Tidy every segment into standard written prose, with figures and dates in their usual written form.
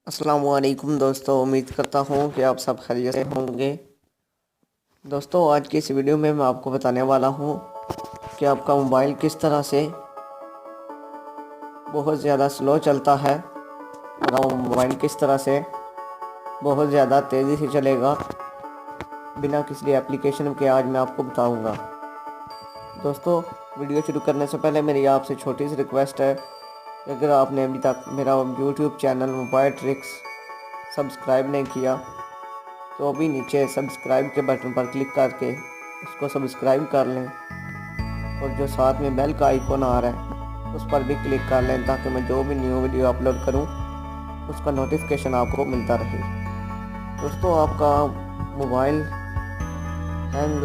अस्सलामुअलैकुम दोस्तों, उम्मीद करता हूँ कि आप सब खैरियत से होंगे। दोस्तों, आज की इस वीडियो में मैं आपको बताने वाला हूँ कि आपका मोबाइल किस तरह से बहुत ज़्यादा स्लो चलता है और आप मोबाइल किस तरह से बहुत ज़्यादा तेज़ी से चलेगा बिना किसी एप्लीकेशन के। आज मैं आपको बताऊँगा। दोस्तों, वीडियो शुरू करने से पहले मेरी आपसे छोटी सी रिक्वेस्ट है कि अगर आपने अभी तक मेरा YouTube channel mobile tricks subscribe नहीं किया तो अभी नीचे सब्सक्राइब के बटन पर क्लिक करके उसको सब्सक्राइब कर लें और जो साथ में बेल का आइकॉन आ रहा है उस पर भी क्लिक कर लें ताकि मैं जो भी न्यू वीडियो अपलोड करूं उसका नोटिफिकेशन आपको मिलता रहे। दोस्तों, आपका मोबाइल हैंग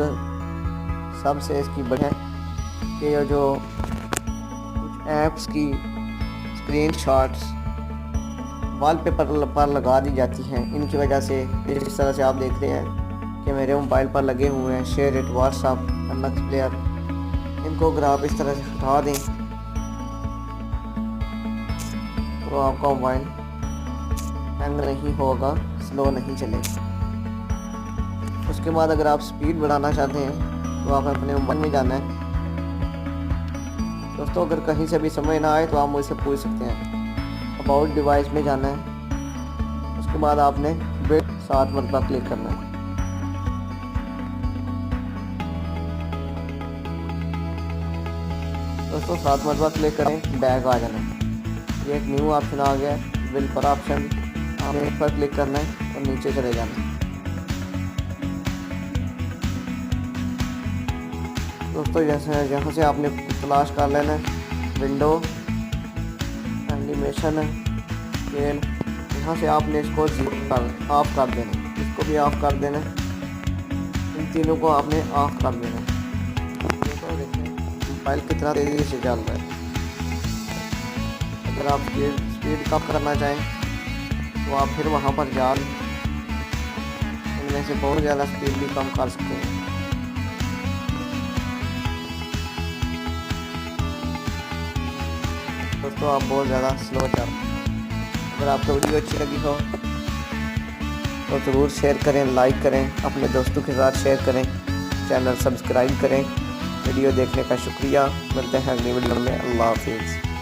सबसे इसकी वजह कि ये जो कुछ ऐप्स की स्क्रीनशॉट्स वॉलपेपर पर लगा दी जाती हैं, इनकी वजह से जिस तरह से आप देख रहे हैं कि मेरे मोबाइल पर लगे हुए हैं share it, WhatsApp, MX player. इनको अगर आप इस तरह से हटा दें तो आपका मोबाइल हैंग नहीं होगा, स्लो नहीं चलेगा। उसके बाद अगर आप स्पीड बढ़ाना चाहते हैं तो आप अपने मोबाइल में जाना है। दोस्तों, अगर कहीं से भी समझ ना आए तो आप मुझसे पूछ सकते हैं। अबाउट डिवाइस में जाना है, उसके बाद आपने बिट 7 मरतबा क्लिक करना है। दोस्तों, 7 मरतबा क्लिक करें, बैक आ जाना है। ये एक न्यू ऑप्शन आ गया है, बिल पर ऑप्शन, आपने इस पर क्लिक करना है और नीचे चले जाना है। दोस्तों, जैसे यहाँ से आपने तलाश कर लेना है विंडो, एनिमेशन, स्केल। यहाँ से आपने इसको ऑफ कर देना है, इसको भी ऑफ कर देना है। इन तीनों को आपने ऑफ कर देना है। तो देखें मोबाइल कितना तेज़ी से चल रहा है। अगर आप स्पीड कम करना चाहें तो आप फिर वहाँ पर जाल इनमें से बहुत ज़्यादा स्पीड भी कम कर सकते हैं। दोस्तों, आप बहुत ज़्यादा स्लो चल। अगर आपको वीडियो अच्छी लगी हो तो ज़रूर शेयर करें, लाइक करें, अपने दोस्तों के साथ शेयर करें, चैनल सब्सक्राइब करें। वीडियो देखने का शुक्रिया। मिलते हैं अगली वीडियो में। अल्लाह हाफिज़।